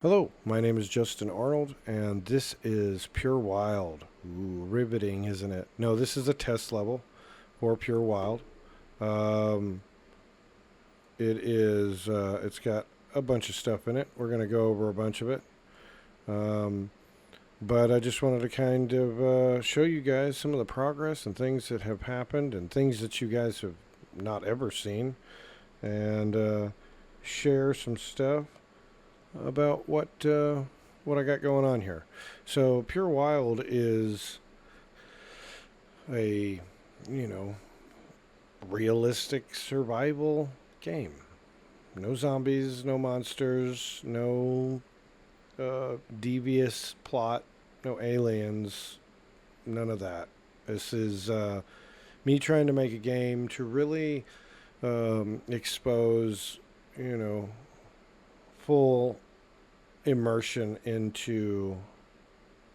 Hello, my name is Justin Arnold, and this is Pure Wild. Ooh, riveting, isn't it? No, this is a test level for Pure Wild. Um, it's got a bunch of stuff in it. We're going to go over a bunch of it. Um, but I just wanted to kind of show you guys some of the progress and things that have happened and things that you guys have not ever seen, and share some stuff about what I got going on here. So Pure Wild is a you know realistic survival game. No zombies, no monsters, no devious plot, no aliens, none of that. This is me trying to make a game to really expose you know full immersion into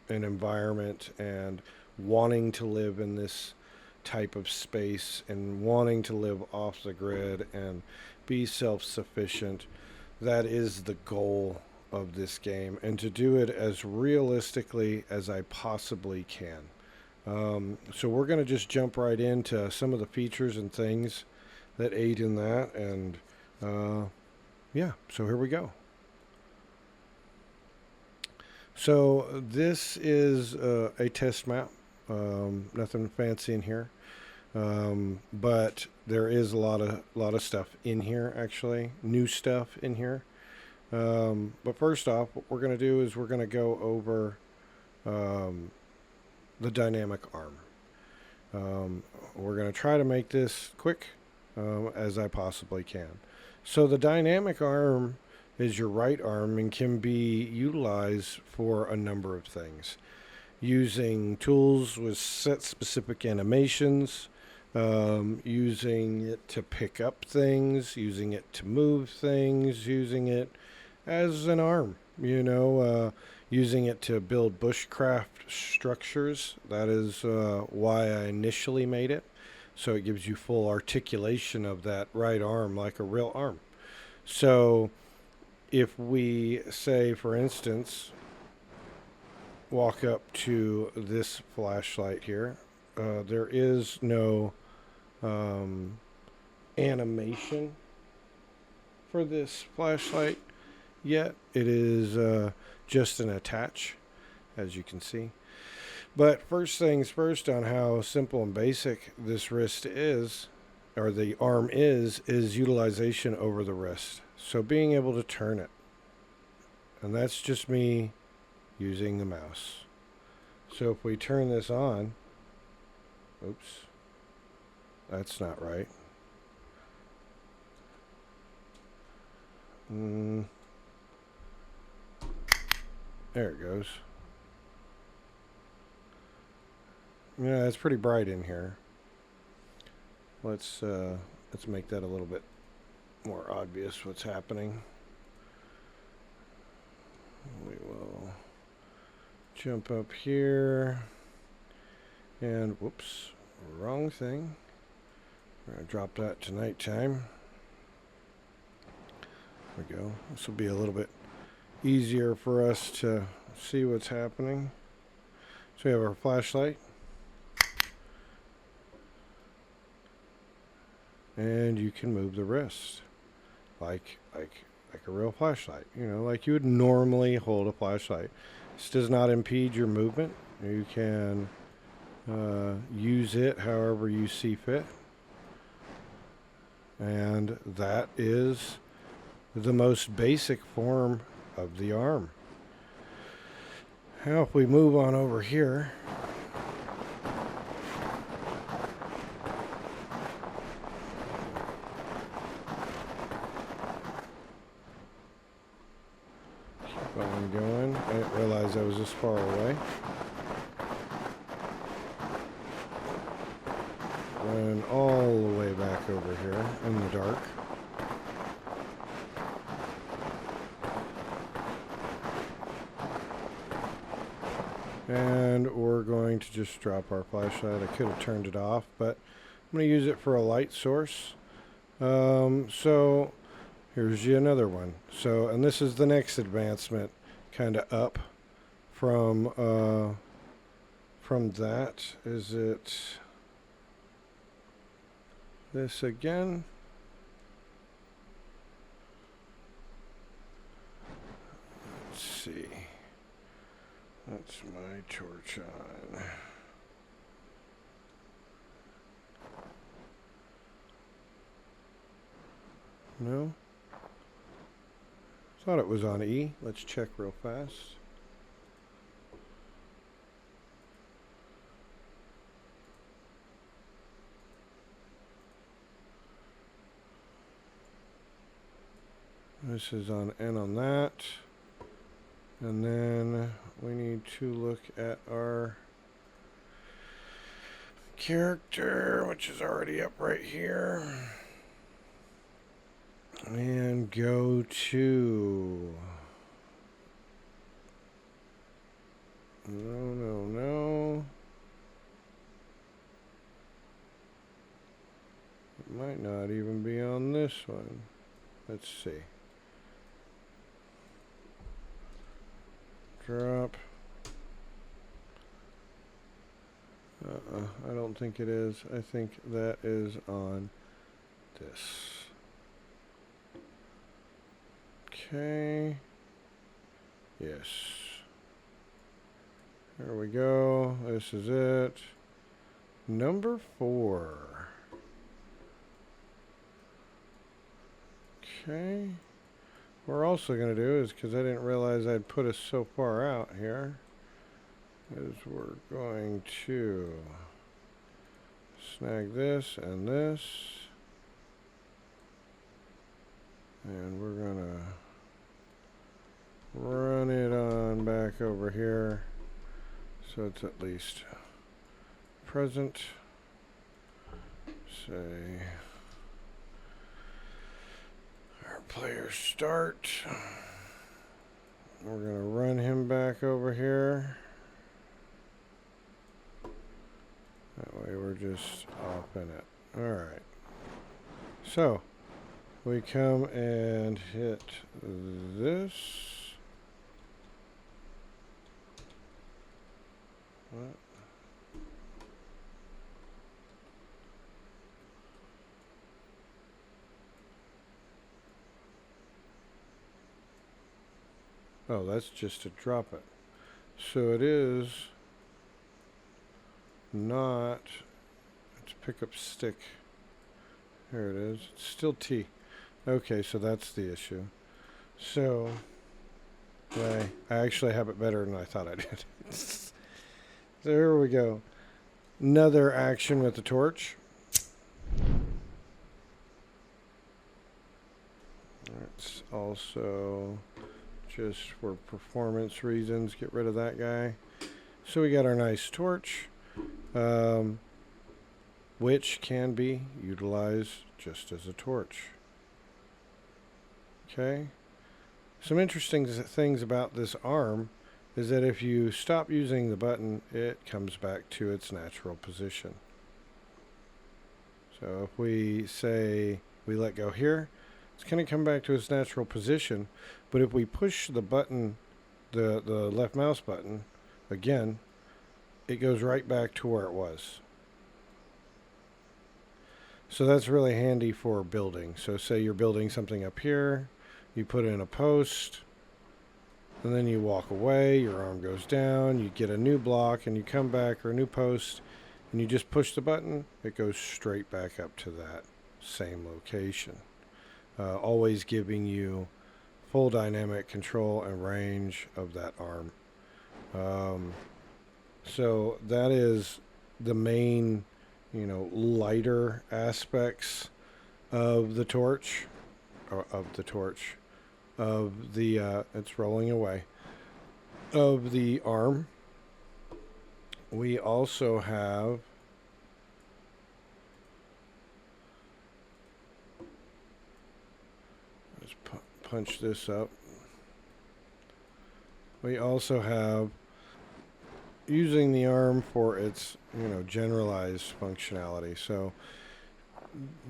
an environment and wanting to live in this type of space and wanting to live off the grid and be self sufficient. That is the goal of this game, and to do it as realistically as I possibly can. So, we're going to just jump right into some of the features and things that aid in that. And yeah, so here we go. So this is a test map. Nothing fancy in here, but there is a lot of stuff in here. Actually, new stuff in here. But first off, what we're going to do is we're going to go over um, the dynamic arm. We're going to try to make this quick as I possibly can. So the dynamic arm is your right arm and can be utilized for a number of things. Using tools with set specific animations, using it to pick up things, using it to move things, using it as an arm, using it to build bushcraft structures. That is why I initially made it. So it gives you full articulation of that right arm like a real arm. So if we say, for instance, walk up to this flashlight here, there is no animation for this flashlight yet. It is just an attach, as you can see. But first things first, on how simple and basic this wrist is, or the arm is utilization over the wrist. So being able to turn it. And that's just me using the mouse. So if we turn this on, oops, that's not right. There it goes. Yeah, it's pretty bright in here. Let's make that a little bit more obvious what's happening. We will jump up here and whoops, wrong thing. We're going to drop that to nighttime. There we go. This will be a little bit easier for us to see what's happening. So we have our flashlight. And you can move the wrist like a real flashlight, like you would normally hold a flashlight. This does not impede your movement. You can use it however you see fit. And that is the most basic form of the arm. Now if we move on over here, going. I didn't realize I was this far away. Run all the way back over here in the dark. And we're going to just drop our flashlight. I could have turned it off, but I'm going to use it for a light source. So Here's you another one. So, and this is the next advancement, kind of up from that. Is it this again? Let's see. That's my torch on. No? Thought it was on E. Let's check real fast. This is on N on that. And then we need to look at our character, which is already up right here. And go to... No. It might not even be on this one. Let's see. Drop. I don't think it is. I think that is on this. Okay. Yes. There we go. This is it. Number 4. Okay. What we're also going to do is, because I didn't realize I'd put us so far out here, is we're going to snag this and this. And we're going to run it on back over here so it's at least present. Say our player start. We're going to run him back over here. That way we're just off in it. Alright. So we come and hit this. What? Oh, that's just to drop it. So it is not, it's pick up stick. Here it is. It's still T. Okay, so that's the issue. So I actually have it better than I thought I did. So here we go. Another action with the torch. Let's also, just for performance reasons, get rid of that guy. So we got our nice torch, which can be utilized just as a torch. Okay. Some interesting things about this arm is that if you stop using the button, it comes back to its natural position. So if we say we let go here, it's going to come back to its natural position. But if we push the button, the left mouse button, again, it goes right back to where it was. So that's really handy for building. So say you're building something up here, you put in a post, and then you walk away, your arm goes down, you get a new block, and you come back, or a new post, and you just push the button, it goes straight back up to that same location. Always giving you full dynamic control and range of that arm. So that is the main, lighter aspects of the torch, it's rolling away, of the arm. We also have punch this up. We also have using the arm for its, generalized functionality. So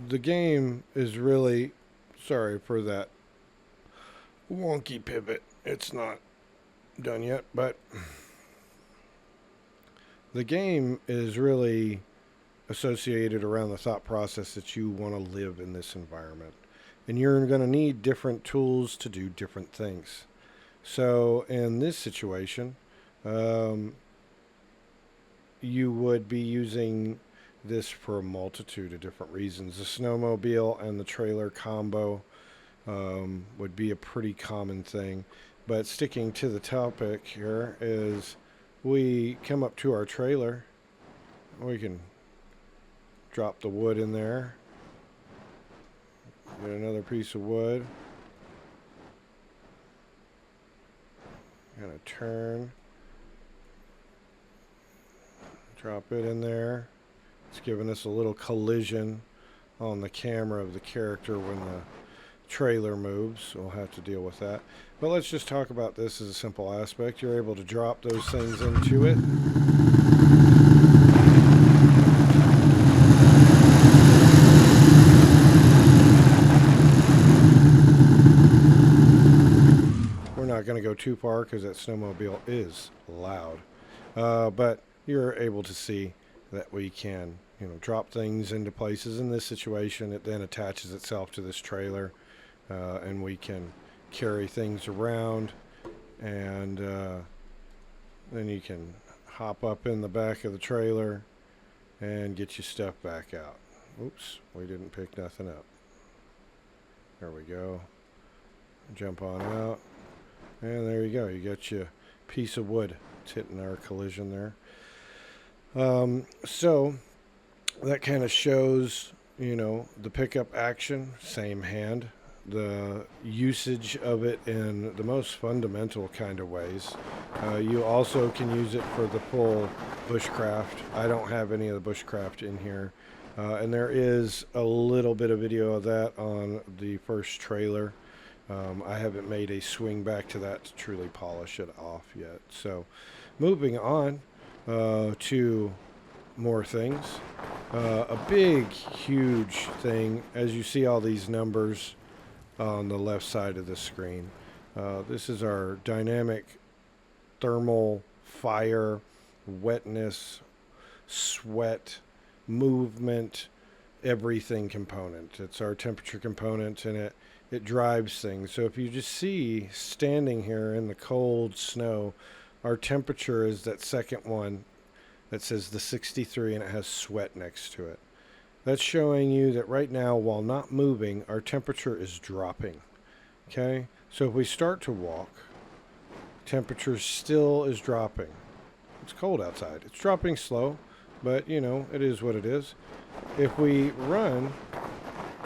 the game is really, sorry for that wonky pivot. It's not done yet, but the game is really associated around the thought process that you want to live in this environment. And you're going to need different tools to do different things. So in this situation, you would be using this for a multitude of different reasons. The snowmobile and the trailer combo would be a pretty common thing. But sticking to the topic here is we come up to our trailer. We can drop the wood in there. Get another piece of wood. Gonna turn. Drop it in there. It's giving us a little collision on the camera of the character when the trailer moves. We'll have to deal with that. But let's just talk about this as a simple aspect. You're able to drop those things into it. We're not going to go too far because that snowmobile is loud. But you're able to see that we can, drop things into places. In this situation, it then attaches itself to this trailer, and we can carry things around, and then you can hop up in the back of the trailer and get your stuff back out. Oops, we didn't pick nothing up. There we go. Jump on out, and there you go. You got your piece of wood. It's hitting our collision there. So that kind of shows, the pickup action, same hand, the usage of it in the most fundamental kind of ways. You also can use it for the full bushcraft. I don't have any of the bushcraft in here. And there is a little bit of video of that on the first trailer. I haven't made a swing back to that to truly polish it off yet. So moving on to more things. A big, huge thing, as you see all these numbers on the left side of the screen. This is our dynamic thermal, fire, wetness, sweat, movement, everything component. It's our temperature component, and it drives things. So if you just see standing here in the cold snow, our temperature is that second one that says the 63, and it has sweat next to it. That's showing you that right now, while not moving, our temperature is dropping. Okay? So if we start to walk, temperature still is dropping. It's cold outside. It's dropping slow, but it is what it is. If we run,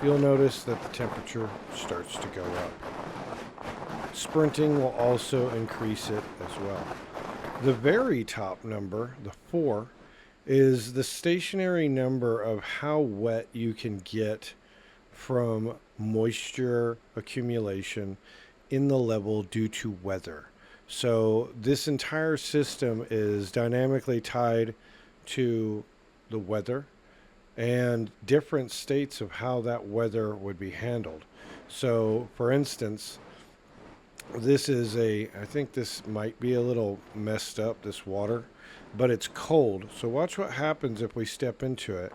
you'll notice that the temperature starts to go up. Sprinting will also increase it as well. The very top number, the 4, is the stationary number of how wet you can get from moisture accumulation in the level due to weather. So this entire system is dynamically tied to the weather and different states of how that weather would be handled. So, for instance, this is I think this might be a little messed up, this water, but it's cold. So watch what happens if we step into it.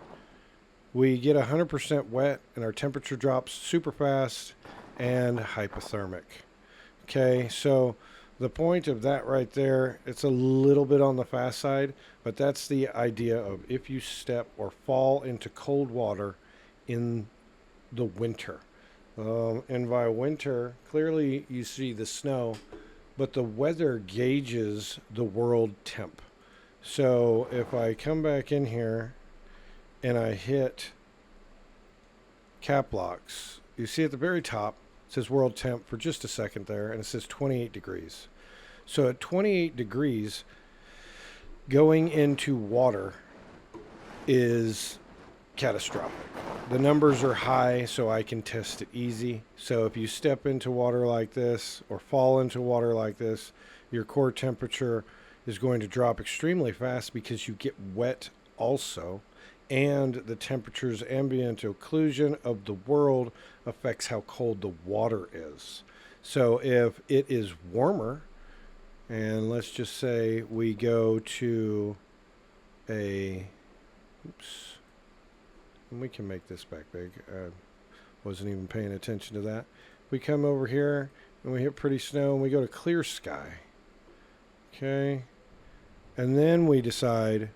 We get 100% wet and our temperature drops super fast and hypothermic. Okay, so the point of that right there, it's a little bit on the fast side, but that's the idea of if you step or fall into cold water in the winter. And by winter, clearly you see the snow, but the weather gauges the world temp. So if I come back in here and I hit cap locks, you see at the very top, it says world temp for just a second there, and it says 28 degrees. So at 28 degrees, going into water is catastrophic. The numbers are high, so I can test it easy. So if you step into water like this or fall into water like this, your core temperature is going to drop extremely fast because you get wet also, and the temperature's ambient occlusion of the world affects how cold the water is. So if it is warmer, and let's just say we go to a, oops, and we can make this back big. Wasn't even paying attention to that. We come over here and we hit pretty snow and we go to clear sky. Okay. And then we decide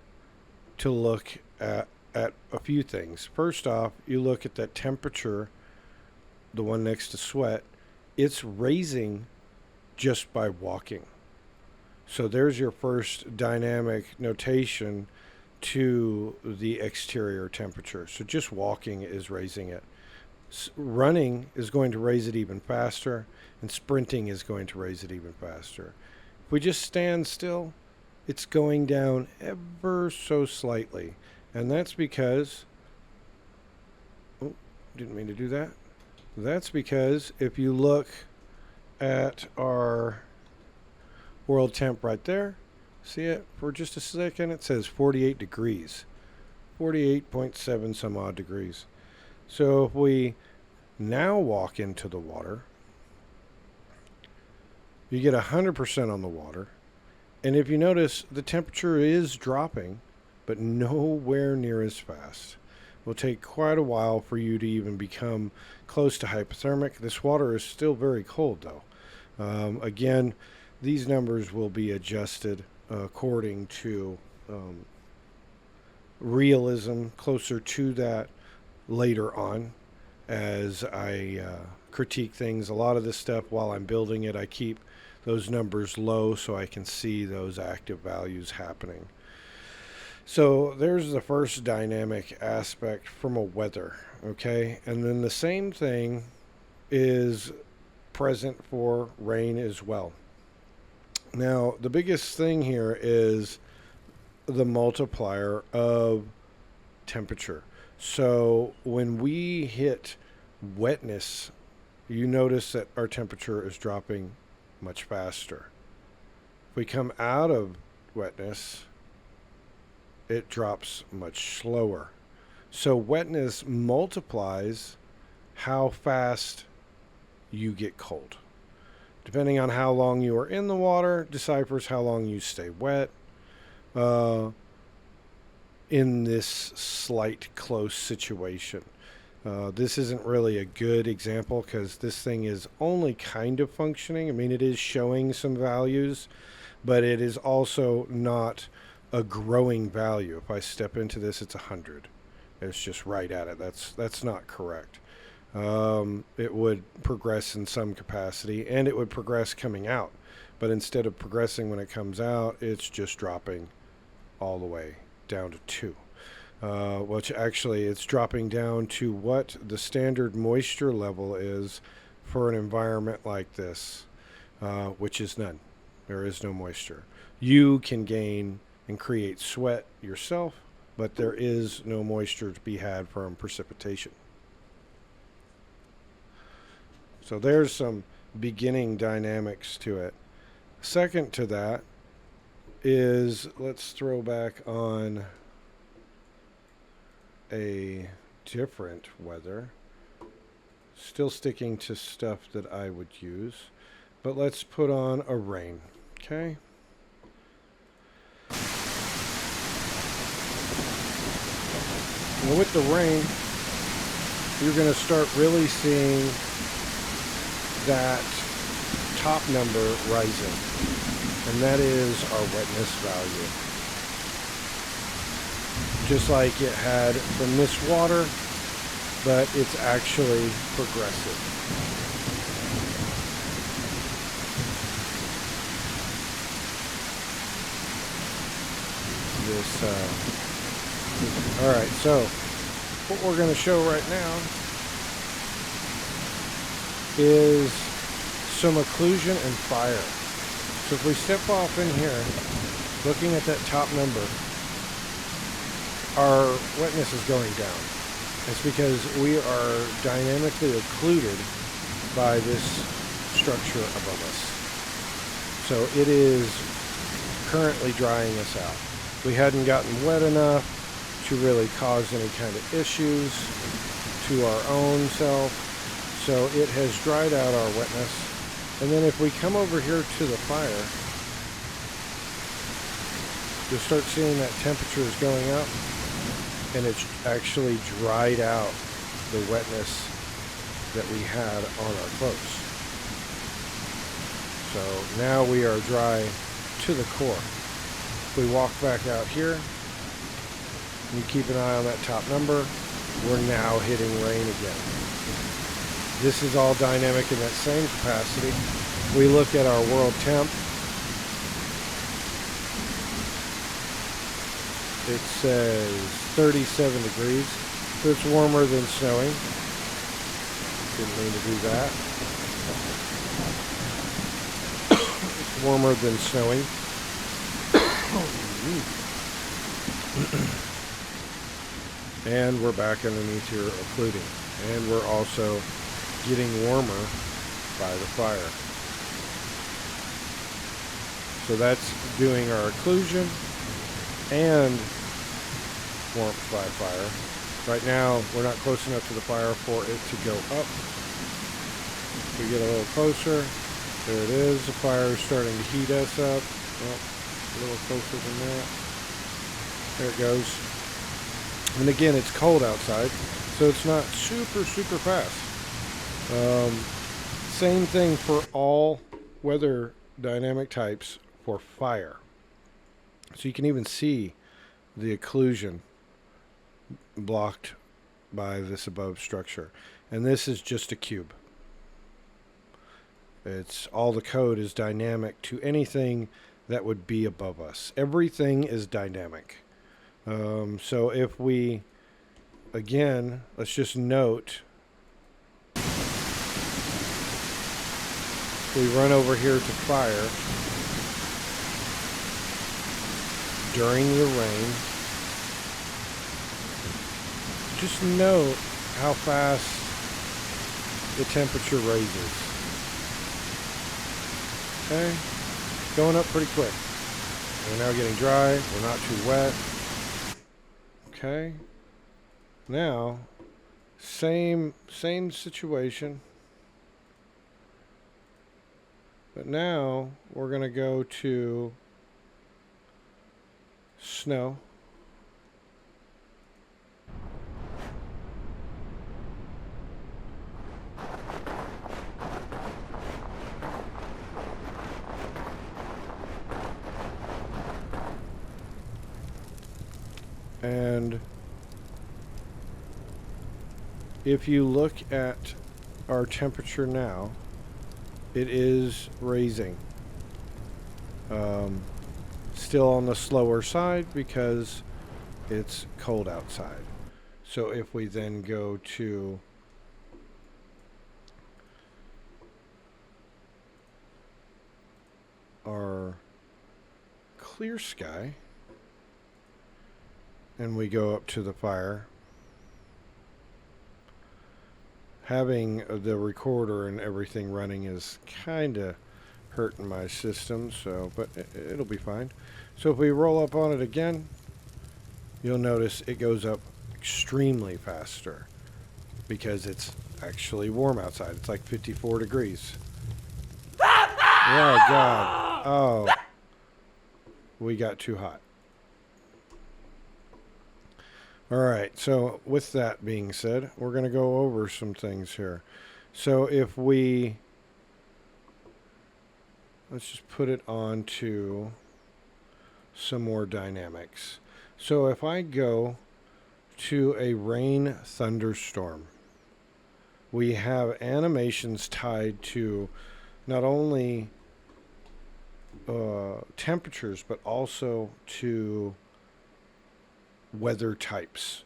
to look at a few things. First off, you look at that temperature, the one next to sweat. It's raising just by walking. So there's your first dynamic notation to the exterior temperature. So just walking is raising it. Running is going to raise it even faster, and sprinting is going to raise it even faster. If we just stand still, it's going down ever so slightly. And that's because, oh, didn't mean to do that. That's because if you look at our world temp right there, see it for just a second, it says 48 degrees, 48.7 some odd degrees. So if we now walk into the water, you get 100% on the water. And if you notice, the temperature is dropping, but nowhere near as fast. It will take quite a while for you to even become close to hypothermic. This water is still very cold, though. Again, these numbers will be adjusted according to realism, closer to that later on as I critique things. A lot of this stuff, while I'm building it, I keep those numbers low so I can see those active values happening. So there's the first dynamic aspect from a weather, okay? And then the same thing is present for rain as well. Now, the biggest thing here is the multiplier of temperature. So when we hit wetness, you notice that our temperature is dropping much faster. If we come out of wetness, it drops much slower. So wetness multiplies how fast you get cold. Depending on how long you are in the water, deciphers how long you stay wet. In this slight close situation. This isn't really a good example because this thing is only kind of functioning. I mean, it is showing some values, but it is also not a growing value. If I step into this, it's 100. It's just right at it. That's not correct. It would progress in some capacity, and it would progress coming out. But instead of progressing when it comes out, it's just dropping all the way down to 2. Which actually it's dropping down to what the standard moisture level is for an environment like this, which is none. There is no moisture. You can gain and create sweat yourself, but there is no moisture to be had from precipitation. So there's some beginning dynamics to it. Second to that is, let's throw back on a different weather. Still sticking to stuff that I would use, but let's put on a rain, okay? Now with the rain, you're going to start really seeing that top number rising, and that is our wetness value. Just like it had from this water, but it's actually progressive. All right, so what we're going to show right now is some occlusion and fire. So if we step off in here, looking at that top number, our wetness is going down. It's because we are dynamically occluded by this structure above us. So it is currently drying us out. We hadn't gotten wet enough to really cause any kind of issues to our own self. So it has dried out our wetness, And then if we come over here to the fire, you'll start seeing that temperature is going up, and it's actually dried out the wetness that we had on our clothes. So now we are dry to the core. If we walk back out here, you keep an eye on that top number, we're now hitting rain again. This is all dynamic in that same capacity. We look at our world temp. It says 37 degrees, so it's warmer than snowing. Didn't mean to do that. It's warmer than snowing. And we're back underneath here occluding. And we're also getting warmer by the fire. So that's doing our occlusion and warmth by fire. Right now, we're not close enough to the fire for it to go up. If we get a little closer, there it is. The fire is starting to heat us up. Well, a little closer than that. There it goes. And again, it's cold outside, so it's not super, super fast. Same thing for all weather dynamic types for fire. So you can even see the occlusion blocked by this above structure. And this is just a cube. It's all the code is dynamic to anything that would be above us. Everything is dynamic. So if we, again, let's just note, we run over here to fire during the rain. Just note how fast the temperature raises. Okay, going up pretty quick. We're now getting dry. We're not too wet. Okay. Now, same situation. But now we're going to go to snow. And if you look at our temperature now, it is raising. Still on the slower side because it's cold outside. So if we then go to our clear sky, and we go up to the fire, having the recorder and everything running is kind of hurting my system, so but it'll be fine. So if we roll up on it again, you'll notice it goes up extremely faster because it's actually warm outside. It's like 54 degrees. Oh God. Oh, we got too hot. All right, so with that being said, we're going to go over some things here. So if we, let's just put it on to some more dynamics. So if I go to a rain thunderstorm, we have animations tied to not only temperatures, but also to weather types.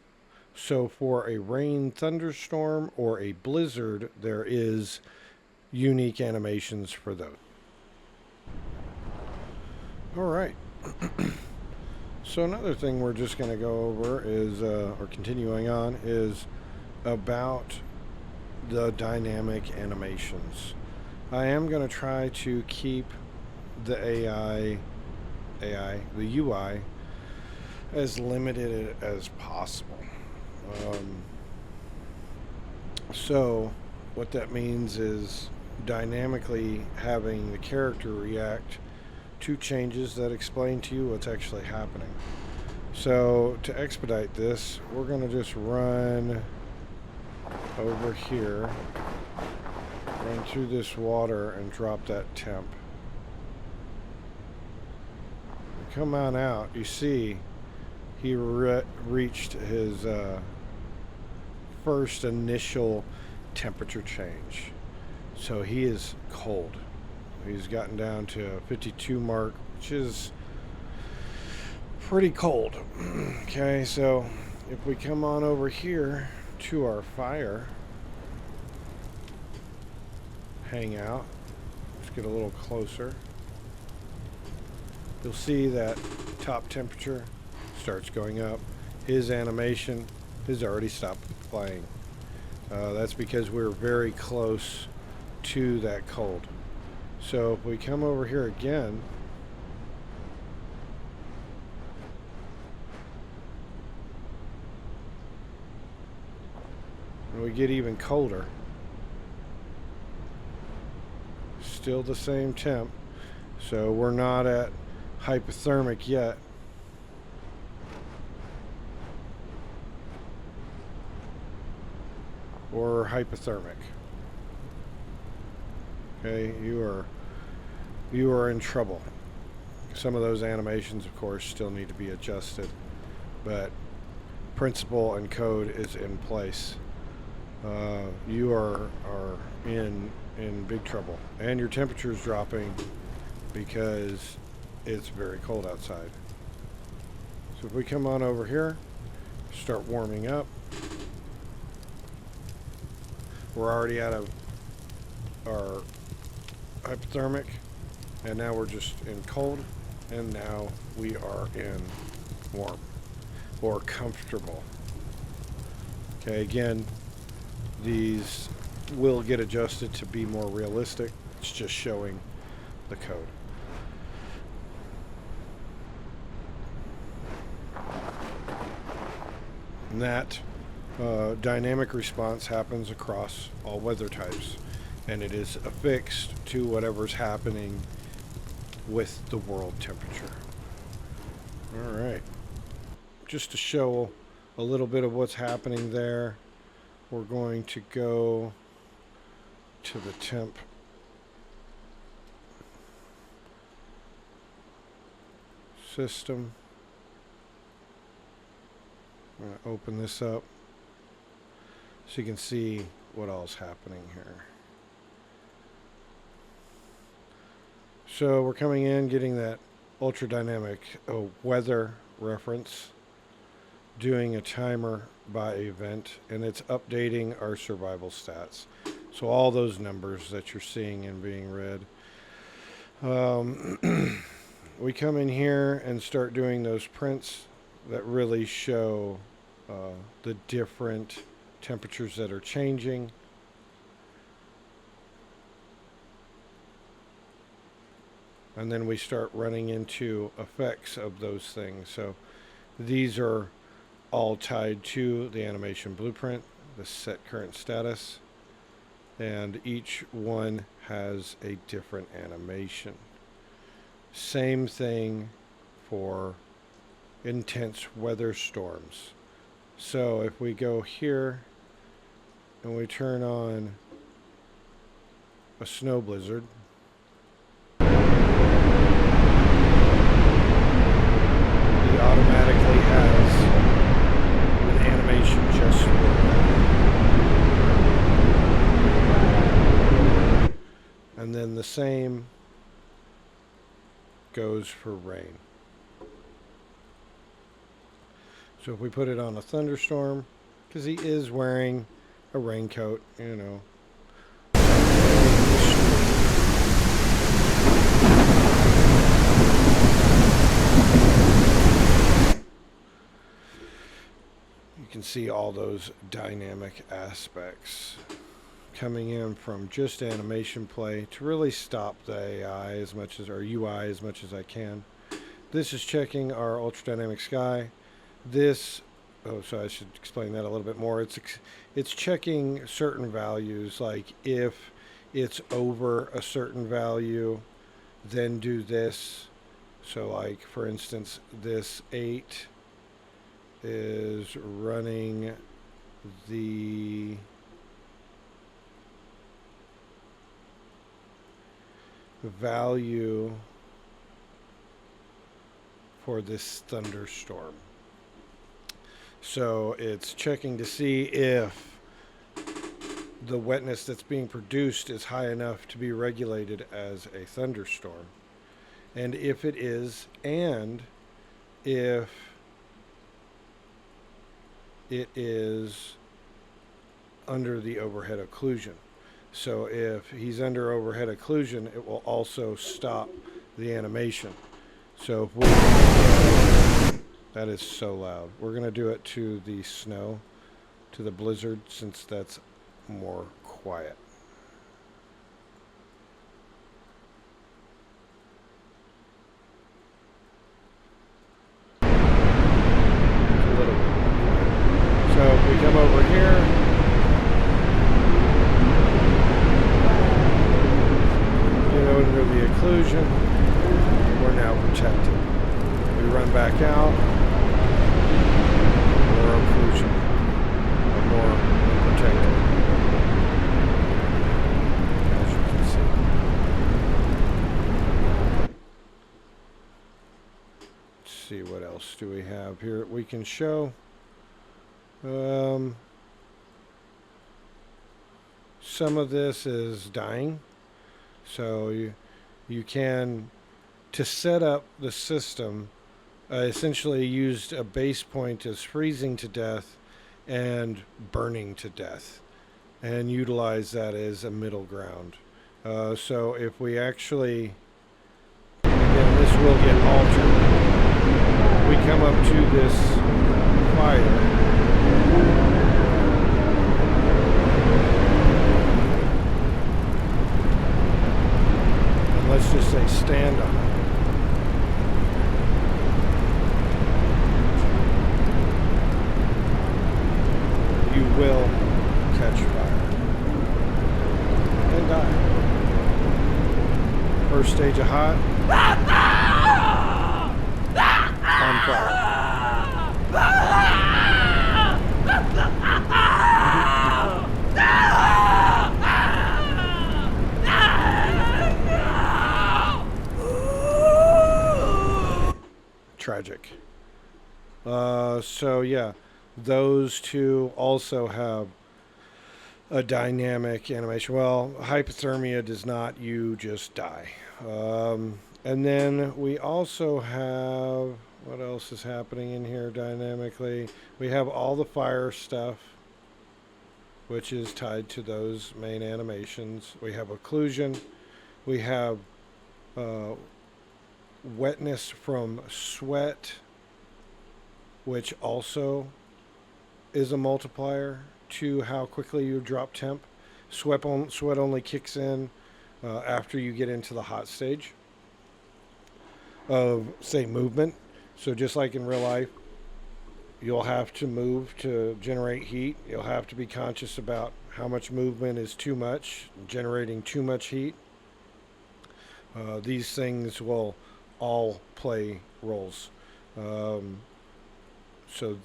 So for a rain thunderstorm or a blizzard, there is unique animations for those. All right. So another thing we're just going to go over is, or continuing on, is about the dynamic animations. I am going to try to keep the the UI as limited as possible. So what that means is dynamically having the character react to changes that explain to you what's actually happening. So to expedite this, we're going to just run over here, run through this water and drop that temp. Come on out, you see he reached his first initial temperature change. So he is cold. He's gotten down to a 52 mark, which is pretty cold. Okay, so if we come on over here to our fire, hang out, let's get a little closer. You'll see that top temperature starts going up. His animation has already stopped playing. That's because we're very close to that cold. So if we come over here again, and we get even colder, still the same temp, so we're not at hypothermic yet. Or hypothermic. Okay, you are in trouble. Some of those animations, of course, still need to be adjusted, but principle and code is in place. You are in big trouble, and your temperature is dropping because it's very cold outside. So if we come on over here, start warming up. We're already out of our hypothermic, and now we're just in cold, and now we are in warm or comfortable. Okay, again, these will get adjusted to be more realistic. It's just showing the code. And that dynamic response happens across all weather types, and it is affixed to whatever's happening with the world temperature. All right, just to show a little bit of what's happening there, we're going to go to the temp system. I'm going to open this up so you can see what all's happening here. So we're coming in, getting that ultra dynamic weather reference, doing a timer by event, and it's updating our survival stats. So all those numbers that you're seeing and being read. We come in here and start doing those prints that really show the different temperatures that are changing. And then we start running into effects of those things. So these are all tied to the animation blueprint, the set current status, and each one has a different animation. Same thing for intense weather storms. So if we go here and we turn on a snow blizzard, it automatically has an animation just for that. And then the same goes for rain. So if we put it on a thunderstorm, because he is wearing a raincoat, you know. You can see all those dynamic aspects coming in from just animation play to really stop the AI as much as, or UI as much as I can. This is checking our ultra dynamic sky. This, so I should explain that a little bit more. It's checking certain values, like if it's over a certain value, then do this. So like for instance, this 8 is running the value for this thunderstorm. So it's checking to see if the wetness that's being produced is high enough to be regulated as a thunderstorm. And if it is, and if it is under the overhead occlusion. So if he's under overhead occlusion, it will also stop the animation. So if we, that is so loud. We're going to do it to the snow, to the blizzard, since that's more quiet. So if we come over here, get under the occlusion, we're now protected. We run back out, more occlusion, or more protected, as you can see. Let's see, what else do we have here? We can show some of this is dying, so you can, to set up the system, essentially used a base point as freezing to death and burning to death, and utilize that as a middle ground. So if we actually, again, this will get altered. We come up to this fire. Let's just say stand on it. You will catch fire and die. First stage of hot, on fire. Tragic. So yeah, those two also have a dynamic animation. Well, hypothermia does not, you just die. And then we also have, what else is happening in here dynamically? We have all the fire stuff, which is tied to those main animations. We have occlusion. We have wetness from sweat, which also is a multiplier to how quickly you drop temp. Sweat only kicks in after you get into the hot stage of, say, movement. So just like in real life, you'll have to move to generate heat. You'll have to be conscious about how much movement is too much, generating too much heat. These things will all play roles. So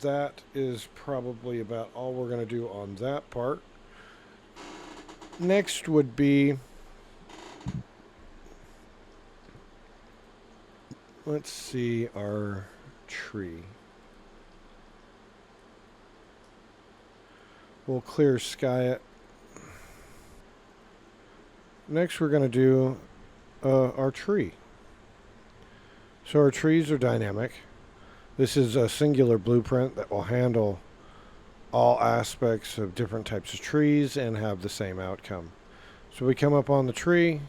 that is probably about all we're going to do on that part. Next would be, let's see, our tree. We'll clear sky it. Next we're going to do our tree. So our trees are dynamic. This is a singular blueprint that will handle all aspects of different types of trees and have the same outcome. So we come up on the tree,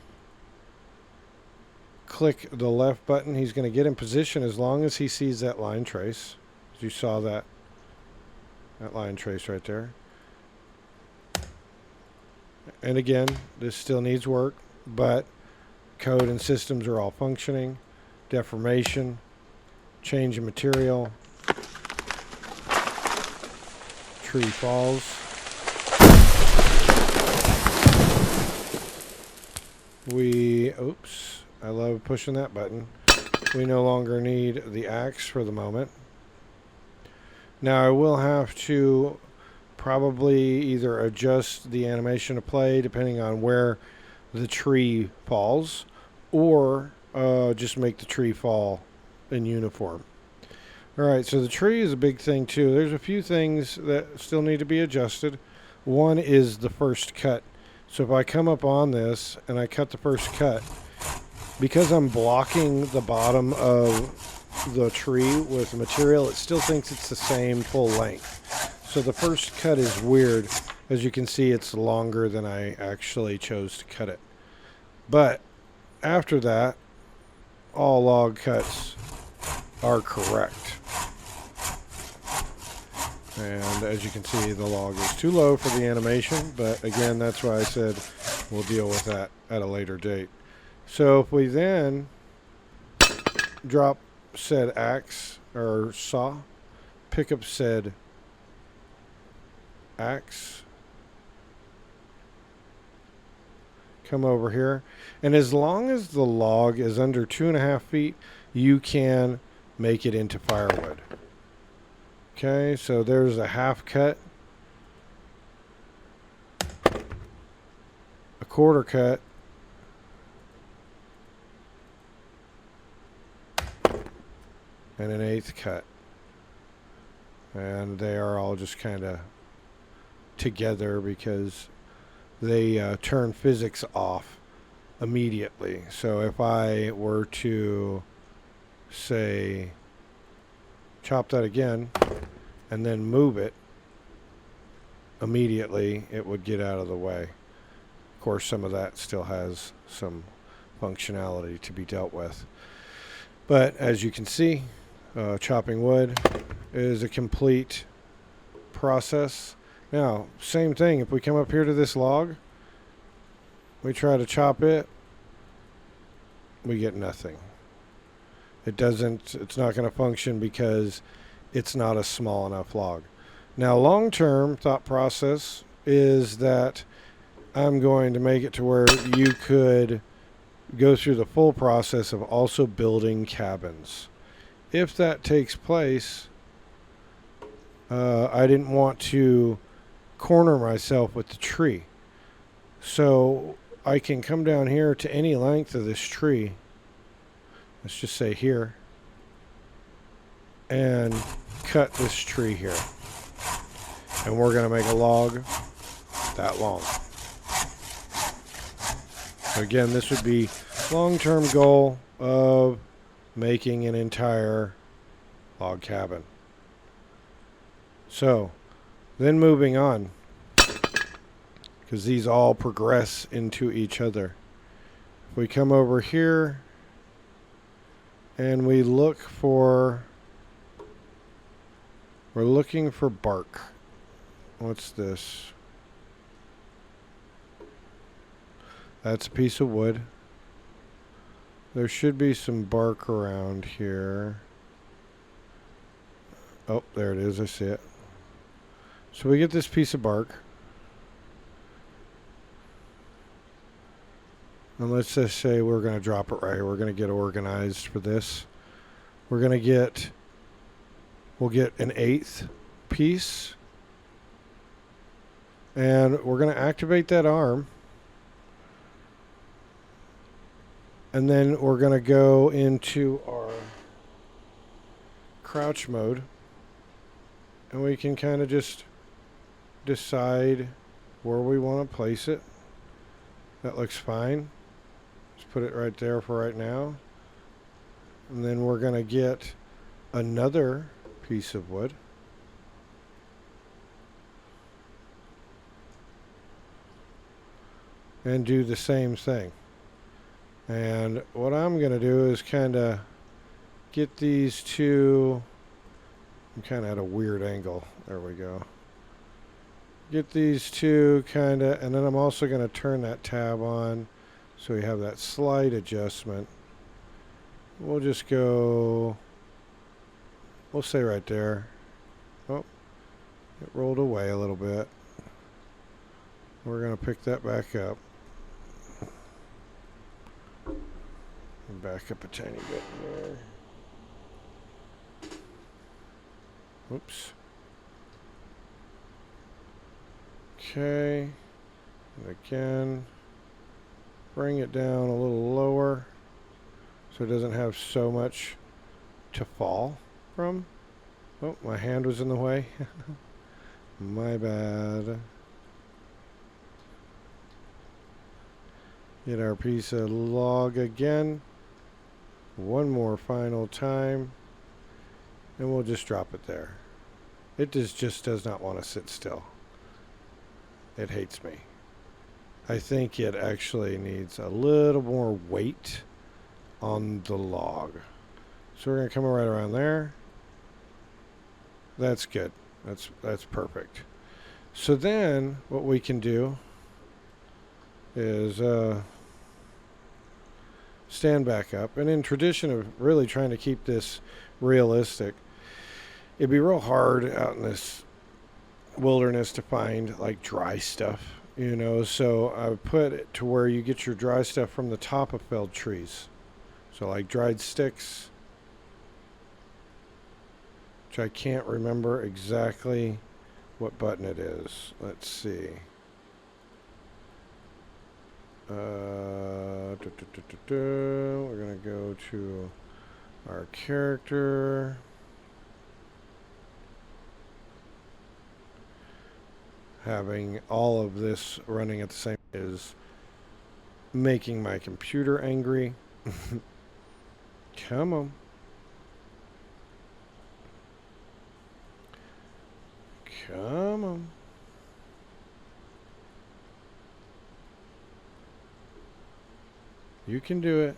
click the left button. He's going to get in position as long as he sees that line trace. As you saw that line trace right there. And again, this still needs work, but code and systems are all functioning. Deformation, change in material, tree falls. oops, I love pushing that button. We no longer need the axe for the moment. Now I will have to probably either adjust the animation to play depending on where the tree falls, or just make the tree fall in uniform. Alright, so the tree is a big thing too. There's a few things that still need to be adjusted. One is the first cut. So if I come up on this and I cut the first cut, because I'm blocking the bottom of the tree with material, it still thinks it's the same full length. So the first cut is weird. As you can see, it's longer than I actually chose to cut it. But after that, all log cuts are correct. And as you can see, the log is too low for the animation, but again, that's why I said we'll deal with that at a later date. So if we then drop said axe or saw, pick up said axe, come over here, and as long as the log is under 2.5 feet, you can make it into firewood. Okay, so there's a half cut, a quarter cut, and an eighth cut. And they are all just kind of together because they turn physics off immediately. So if I were to, say, chop that again and then move it, immediately it would get out of the way. Of course, some of that still has some functionality to be dealt with. But as you can see, chopping wood is a complete process. Now, same thing, if we come up here to this log, we try to chop it, we get nothing. It's not going to function because it's not a small enough log. Now, long-term thought process is that I'm going to make it to where you could go through the full process of also building cabins. If that takes place, I didn't want to corner myself with the tree. So I can come down here to any length of this tree. Let's just say here. And cut this tree here. And we're going to make a log that long. So again, this would be long-term goal of making an entire log cabin. So, then moving on, because these all progress into each other. If we come over here and we look for, we're looking for bark. What's this? That's a piece of wood. There should be some bark around here. Oh, there it is. I see it. So we get this piece of bark. And let's just say we're going to drop it right here. We're going to get organized for this. We're going to get, we'll get an 1/8 piece. And we're going to activate that arm. And then we're going to go into our crouch mode. And we can kind of just decide where we want to place it. That looks fine. Just put it right there for right now. And then we're going to get another piece of wood. And do the same thing. And what I'm going to do is kind of get these two. I'm kind of at a weird angle. There we go. Get these two kind of, and then I'm also going to turn that tab on so we have that slight adjustment. We'll just go, we'll say right there. Oh, it rolled away a little bit. We're going to pick that back up. back up a tiny bit here. Oops. Okay. And again, bring it down a little lower so it doesn't have so much to fall from. Oh, my hand was in the way. My bad. Get our piece of log again. One more final time. And we'll just drop it there. It just does not want to sit still. It hates me. I think it actually needs a little more weight on the log. So we're going to come right around there. That's good. That's perfect. So then what we can do is stand back up. And in tradition of really trying to keep this realistic, it'd be real hard out in this wilderness to find like dry stuff, you know. So I put it to where you get your dry stuff from the top of felled trees. So like dried sticks, which I can't remember exactly what button it is. Let's see. We're going to go to our character. Having all of this running at the same time is making my computer angry. Come on. Come on. You can do it.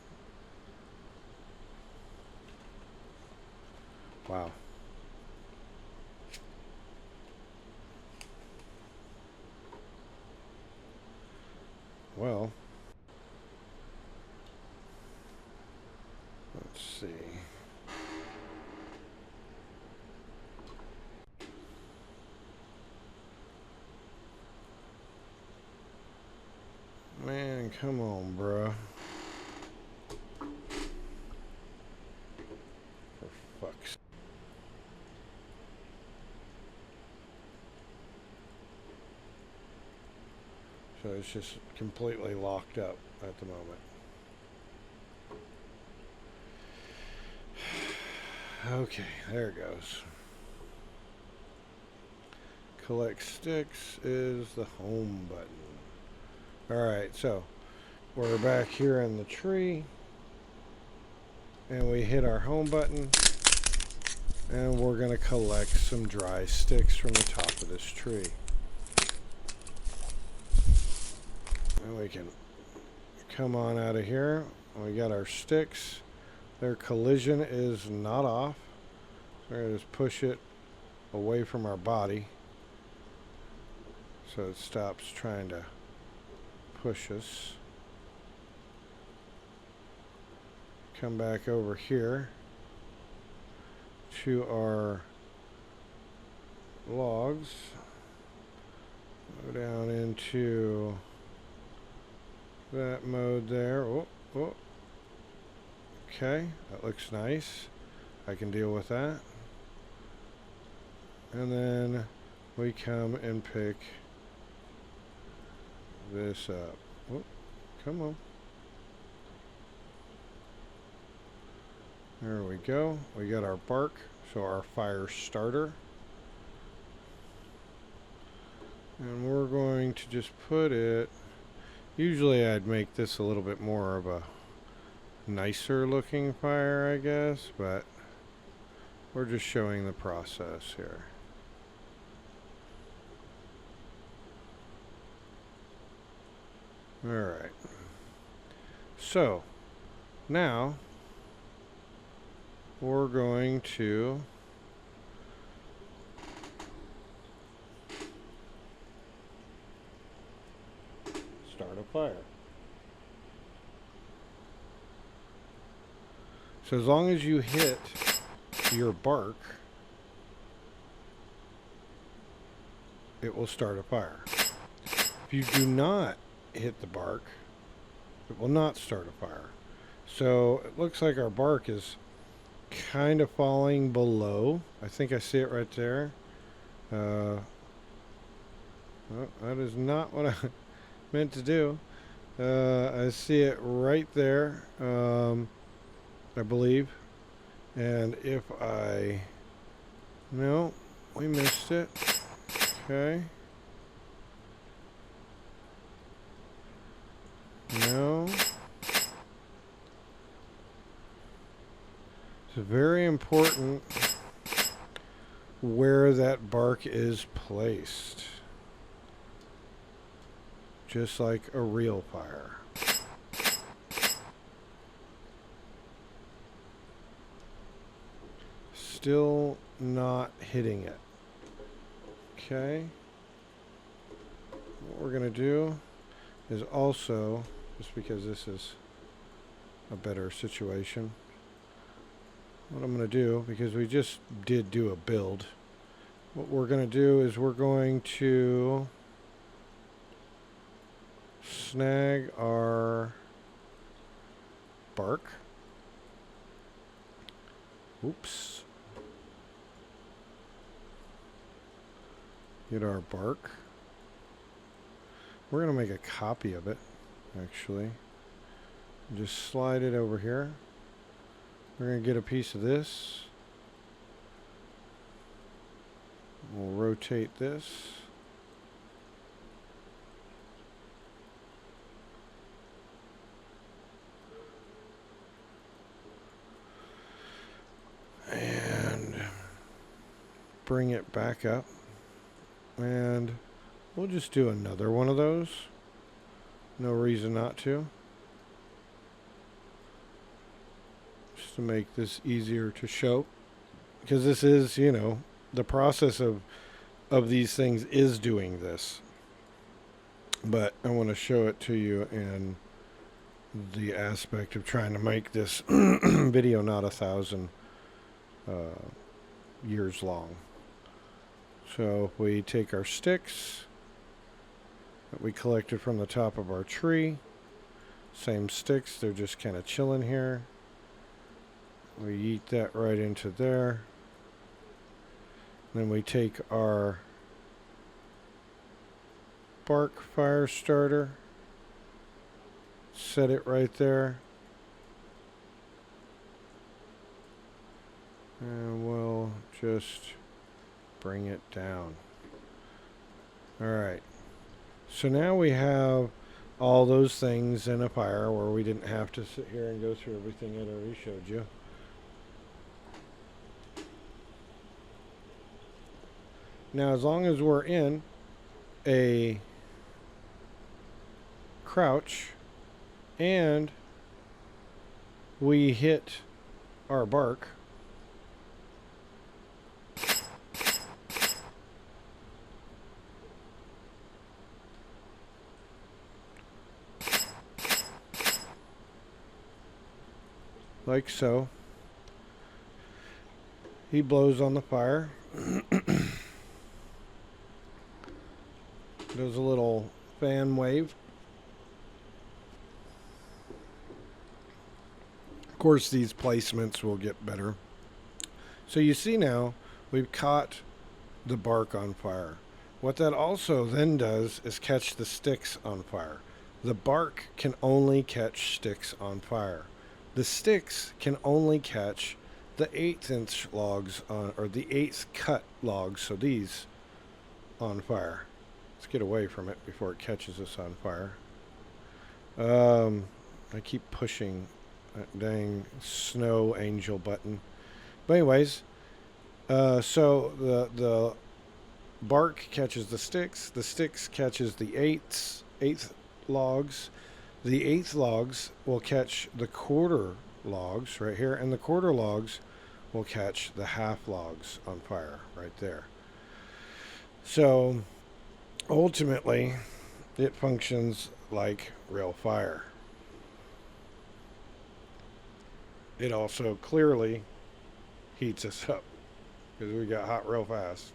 Wow. Well, let's see. Man, come on, bruh. For fuck's sake. So it's just completely locked up at the moment. Okay, there it goes. Collect sticks is the home button. Alright, so we're back here in the tree. And we hit our home button. And we're going to collect some dry sticks from the top of this tree. And we can come on out of here. We got our sticks. Their collision is not off. So we're going to just push it away from our body so it stops trying to push us. Come back over here to our logs. Go down into that mode there. Oh, oh. Okay, that looks nice. I can deal with that. And then we come and pick this up. Oh, come on. There we go. We got our bark, so our fire starter. And we're going to just put it, usually I'd make this a little bit more of a nicer looking fire, I guess, but we're just showing the process here. Alright. So, now we're going to start a fire. So as long as you hit your bark, it will start a fire. If you do not hit the bark, it will not start a fire. So it looks like our bark is kind of falling below. I think I see it right there. Oh, that is not what I meant to do. I see it right there, I believe. And if I... No, we missed it. Okay. No. It's very important where that bark is placed. Just like a real fire. Still not hitting it. Okay. What we're going to do is also, just because this is a better situation, what I'm going to do, because we just did do a build, what we're going to do is we're going to snag our bark. Oops. Get our bark. We're going to make a copy of it, actually. Just slide it over here. We're going to get a piece of this. We'll rotate this. And bring it back up. And we'll just do another one of those. No reason not to. Just to make this easier to show. Because this is, you know, the process of these things is doing this. But I want to show it to you in the aspect of trying to make this video not 1,000 years long. So if we take our sticks that we collected from the top of our tree, same sticks, they're just kind of chilling here. We yeet that right into there. Then we take our bark fire starter, set it right there, and we'll just bring it down. Alright, so now we have all those things in a fire where we didn't have to sit here and go through everything I already showed you. Now as long as we're in a crouch and we hit our bark, like so, he blows on the fire. Does a little fan wave. Of course, these placements will get better. So you see now, we've caught the bark on fire. What that also then does is catch the sticks on fire. The bark can only catch sticks on fire. The sticks can only catch the 1/8 inch logs on, or the 1/8 cut logs, so these on fire. Let's get away from it before it catches us on fire. I keep pushing that dang snow angel button. But anyways, so the bark catches the sticks catches the eighth logs. The 1/8 logs will catch the 1/4 logs right here, and the 1/4 logs will catch the 1/2 logs on fire right there. So ultimately, it functions like real fire. It also clearly heats us up because we got hot real fast.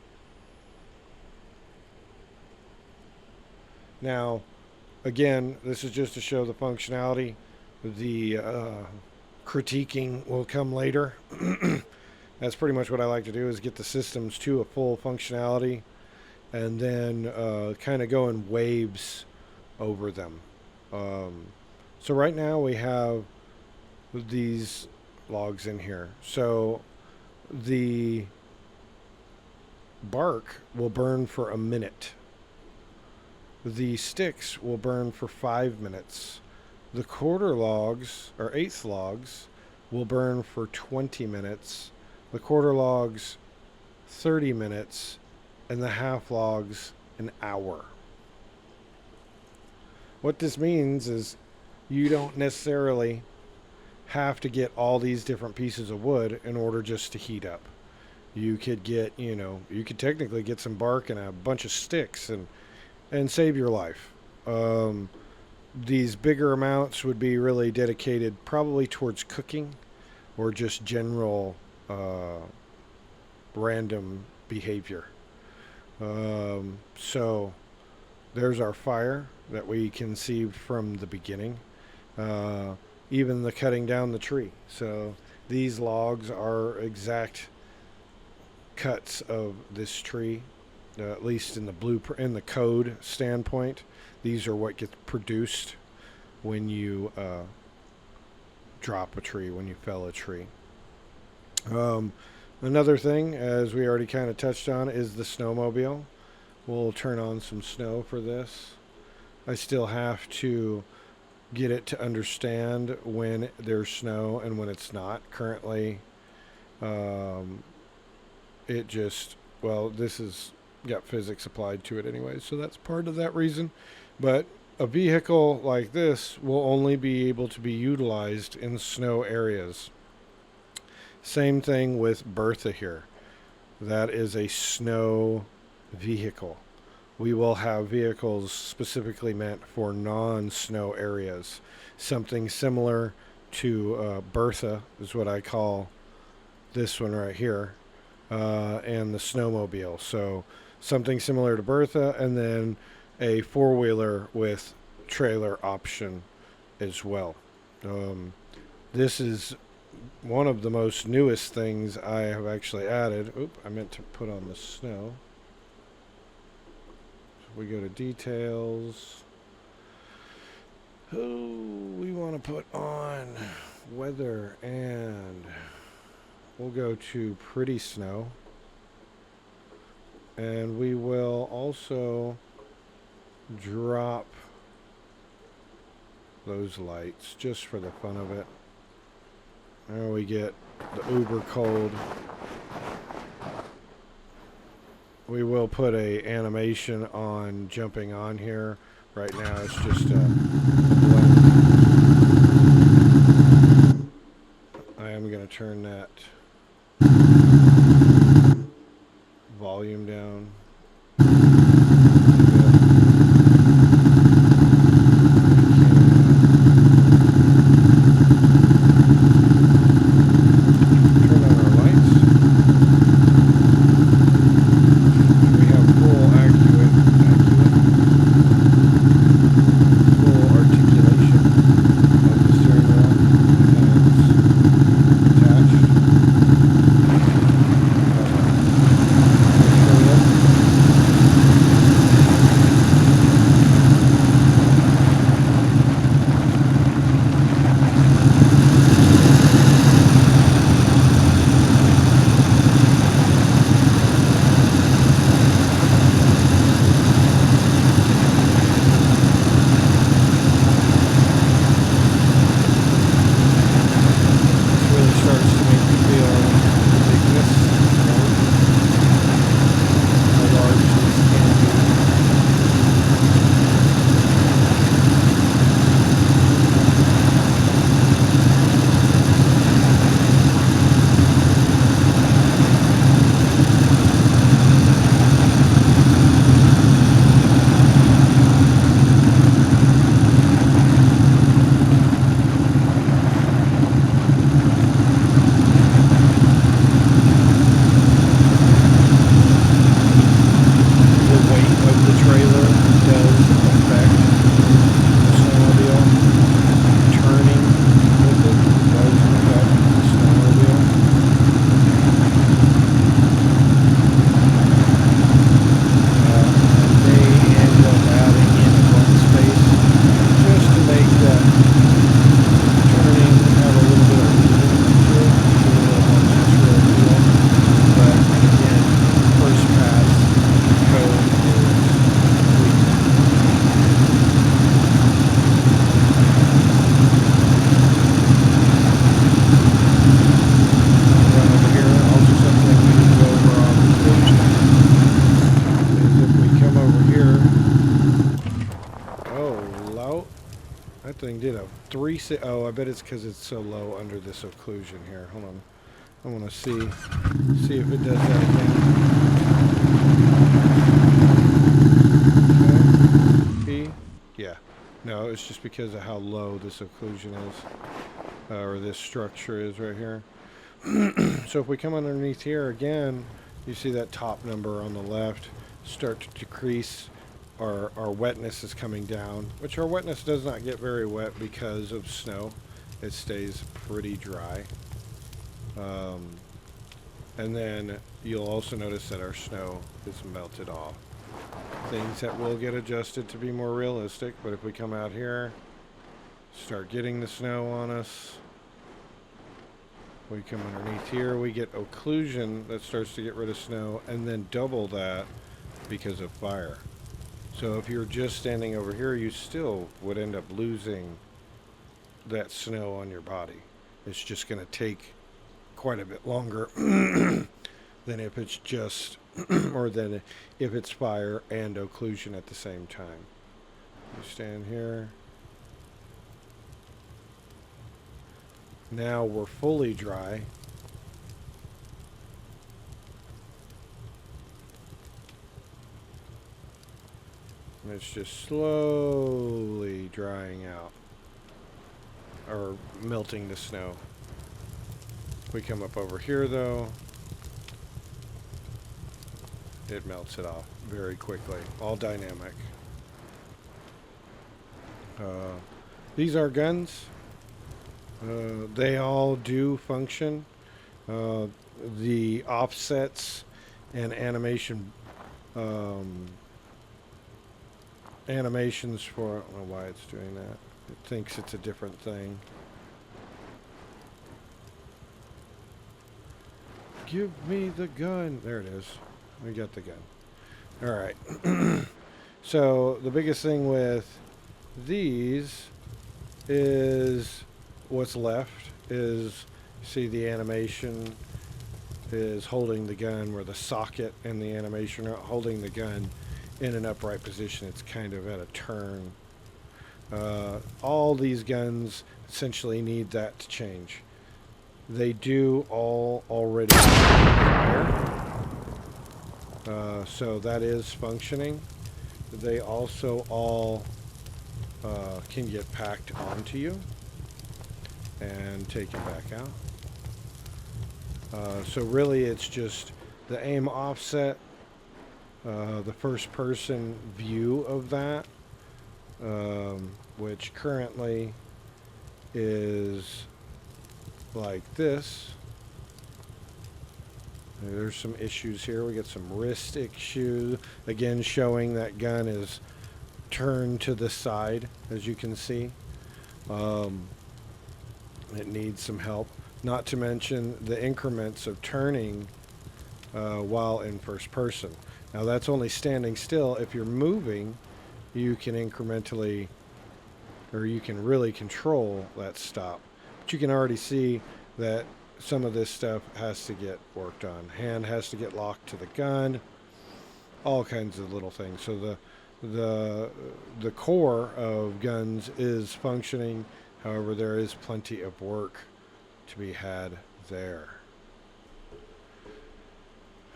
Now, again, this is just to show the functionality. The critiquing will come later. That's pretty much what I like to do, is get the systems to a full functionality and then kind of go in waves over them. So right now we have these logs in here. So the bark will burn for a minute. The sticks will burn for 5 minutes. The quarter logs, or eighth logs, will burn for 20 minutes. The quarter logs, 30 minutes. And the half logs, an hour. What this means is you don't necessarily have to get all these different pieces of wood in order just to heat up. You could get, you could technically get some bark and a bunch of sticks and save your life. These bigger amounts would be really dedicated probably towards cooking or just general random behavior. So there's our fire that we conceived from the beginning. Even the cutting down the tree. So these logs are exact cuts of this tree, at least in the blueprint, in the code standpoint. These are what gets produced when you drop a tree, when you fell a tree. Another thing, as we already kind of touched on, is the snowmobile. We'll turn on some snow for this. I still have to get it to understand when there's snow and when it's not. Currently, this has got physics applied to it anyway, so that's part of that reason. But a vehicle like this will only be able to be utilized in snow areas. Same thing with Bertha here. That is a snow vehicle. We will have vehicles specifically meant for non-snow areas. Something similar to Bertha is what I call this one right here, and the snowmobile. So something similar to Bertha, and then a four-wheeler with trailer option as well. This is one of the most newest things I have actually added. I meant to put on the snow. We go to details. We want to put on weather, and we'll go to pretty snow. And we will also drop those lights just for the fun of it. There we get the uber cold. We will put a animation on jumping on here. Right now it's just a blend. I am going to turn that volume down. Oh, I bet it's because it's so low under this occlusion here. Hold on. I want to see if it does that again. Okay. P. Yeah. No, it's just because of how low this occlusion is, or this structure is right here. So if we come underneath here again, you see that top number on the left start to decrease. Our wetness is coming down, which our wetness does not get very wet because of snow. It stays pretty dry. And then you'll also notice that our snow is melted off. Things that will get adjusted to be more realistic, but if we come out here, start getting the snow on us, we come underneath here, we get occlusion that starts to get rid of snow, and then double that because of fire. So if you're just standing over here, you still would end up losing that snow on your body. It's just going to take quite a bit longer than if it's just, or than if it's fire and occlusion at the same time. You stand here. Now we're fully dry. And it's just slowly drying out, or melting the snow. If we come up over here though, it melts it off very quickly, all dynamic. These are guns. They all do function. The offsets and animations for, I don't know why it's doing that. It thinks it's a different thing. Give me the gun. There it is. We got the gun. All right. So the biggest thing with these is what's left is, see, the animation is holding the gun, where the socket and the animation are holding the gun in an upright position. It's kind of at a turn. All these guns essentially need that to change. They do all already fire, so that is functioning. They also all can get packed onto you and taken back out. So really it's just the aim offset, the first person view of that, which currently is like this. There's some issues here. We get some wrist issues. Again, showing that gun is turned to the side, as you can see. It needs some help. Not to mention the increments of turning while in first person. Now that's only standing still. If you're moving, you can incrementally, or you can really control that stop. But you can already see that some of this stuff has to get worked on. Hand has to get locked to the gun. All kinds of little things. So the core of guns is functioning. However, there is plenty of work to be had there.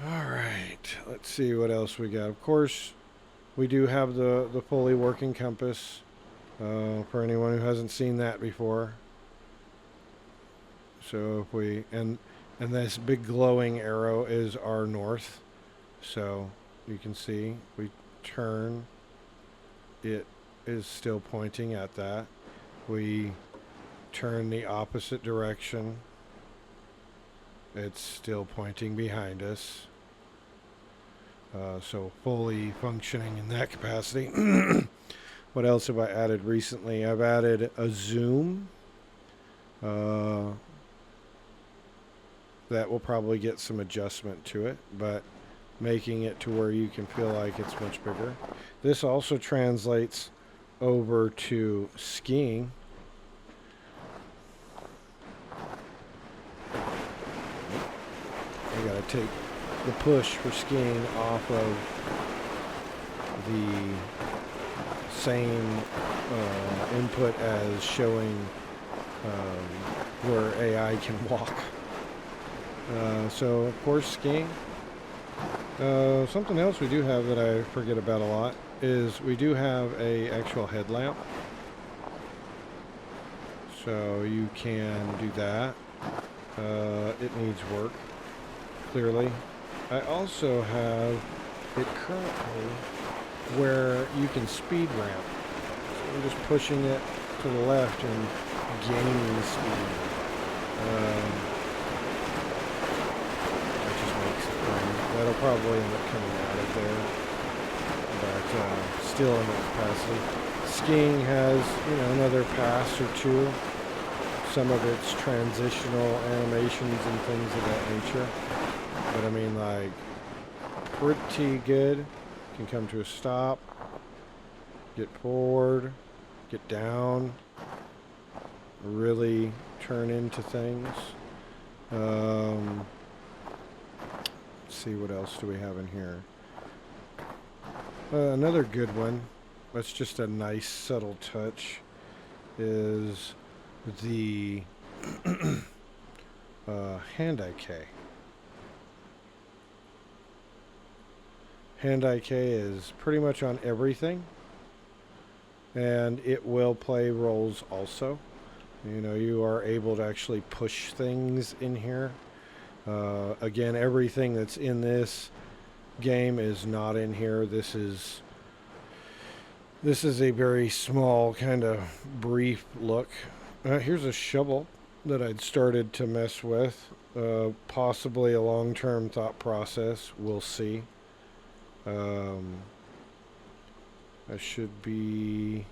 All right, let's see what else we got. Of course, we do have the fully working compass for anyone who hasn't seen that before. So if we, and this big glowing arrow is our north. So you can see we turn, it is still pointing at that. We turn the opposite direction, it's still pointing behind us. So fully functioning in that capacity. What else have I added recently? I've added a zoom. That will probably get some adjustment to it, but making it to where you can feel like it's much bigger. This also translates over to skiing. I gotta take the push for skiing off of the same input as showing where AI can walk. So of course skiing. Something else we do have that I forget about a lot is we do have a actual headlamp. So you can do that. It needs work, clearly. I also have it currently where you can speed ramp. So I'm just pushing it to the left and gaining speed. That just makes it fun. That'll probably end up coming out of there, but still in that capacity. Skiing has, another pass or two. Some of it's transitional animations and things of that nature. But I mean, like, pretty good. Can come to a stop, get forward, get down, really turn into things. Let's see, what else do we have in here? Another good one, that's just a nice subtle touch, is the hand-eye K. Hand-eye K is pretty much on everything, and it will play roles also. You are able to actually push things in here. Again, everything that's in this game is not in here. This is a very small, kind of brief look. Here's a shovel that I'd started to mess with. Possibly a long-term thought process. We'll see. I should be,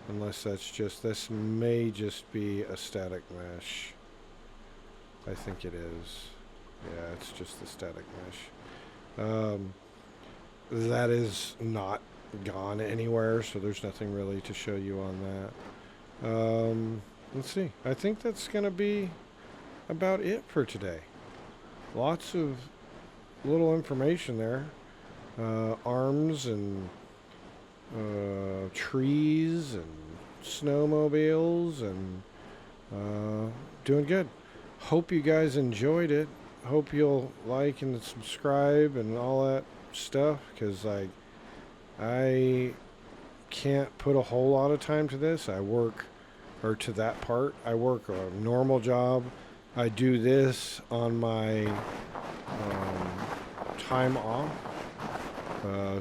unless this may just be a static mesh. I think it is. Yeah, it's just the static mesh. That is not gone anywhere, so there's nothing really to show you on that. Let's see. I think that's going to be about it for today. Lots of little information there. Arms and trees and snowmobiles and doing good. Hope you guys enjoyed it. Hope you'll like and subscribe and all that stuff, because I can't put a whole lot of time to this. I work a normal job. I do this on my time off.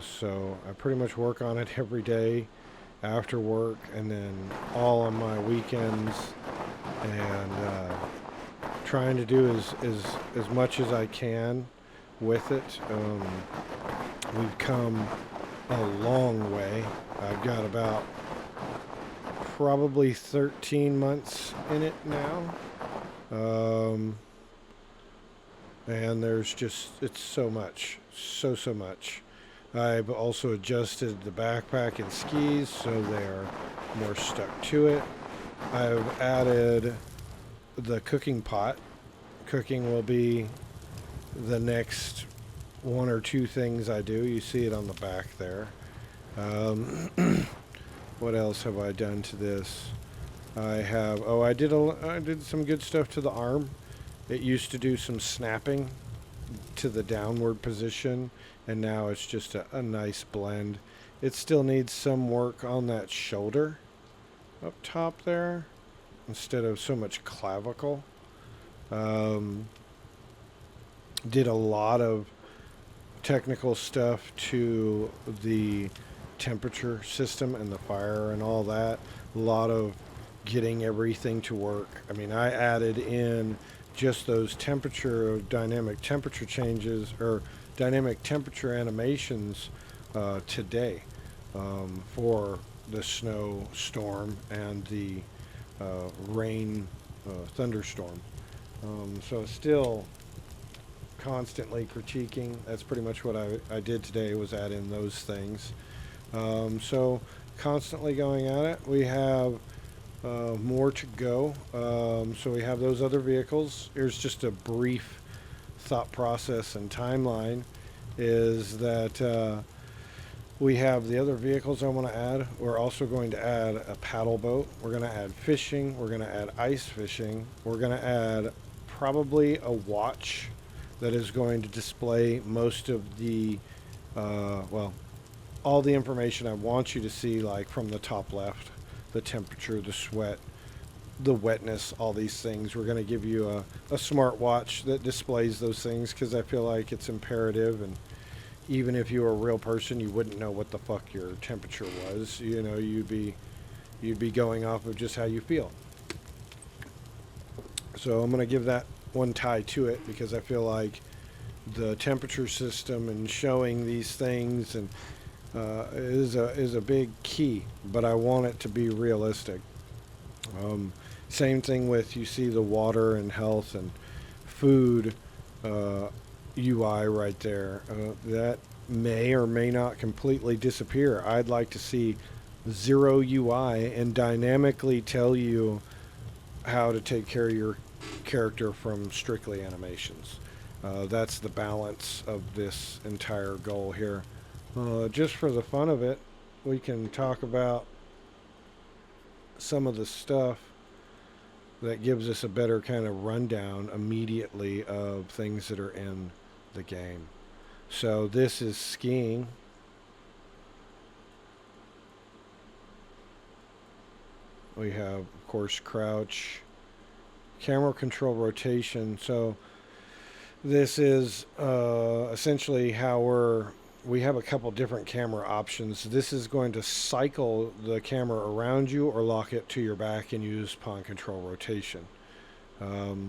So I pretty much work on it every day after work, and then all on my weekends, and trying to do as much as I can with it. We've come a long way. I've got about probably 13 months in it now. And there's it's so much, so much. I've also adjusted the backpack and skis so they're more stuck to it. I've added the cooking pot. Cooking will be the next one or two things I do. You see it on the back there. What else have I done to this? I did some good stuff to the arm. It used to do some snapping to the downward position, and now it's just a nice blend. It still needs some work on that shoulder up top there, instead of so much clavicle. Did a lot of technical stuff to the temperature system and the fire and all that. A lot of getting everything to work. I mean, I added in just those dynamic temperature changes, or dynamic temperature animations today for the snow storm and the rain thunderstorm. So still constantly critiquing. That's pretty much what I did today, was add in those things. So constantly going at it. We have more to go. So we have those other vehicles. Here's just a brief thought process and timeline. is that we have the other vehicles I want to add. We're also going to add a paddle boat. We're going to add fishing. We're going to add ice fishing. We're going to add probably a watch that is going to display most of the, well, all the information I want you to see, like from the top left, the temperature, the sweat, the wetness, all these things. We're going to give you a smart watch that displays those things because I feel like it's imperative. And even if you were a real person, you wouldn't know what the fuck your temperature was. You know, you'd be going off of just how you feel. So I'm going to give that one tie to it because I feel like the temperature system and showing these things and is a big key, but I want it to be realistic. Same thing with, you see the water and health and food UI right there. That may or may not completely disappear. I'd like to see zero UI and dynamically tell you how to take care of your character from strictly animations. That's the balance of this entire goal here. Just for the fun of it, we can talk about some of the stuff that gives us a better kind of rundown immediately of things that are in the game. So this is skiing. We have, of course, crouch, camera control rotation. So this is essentially how we have a couple different camera options. This is going to cycle the camera around you or lock it to your back and use pawn control rotation. Of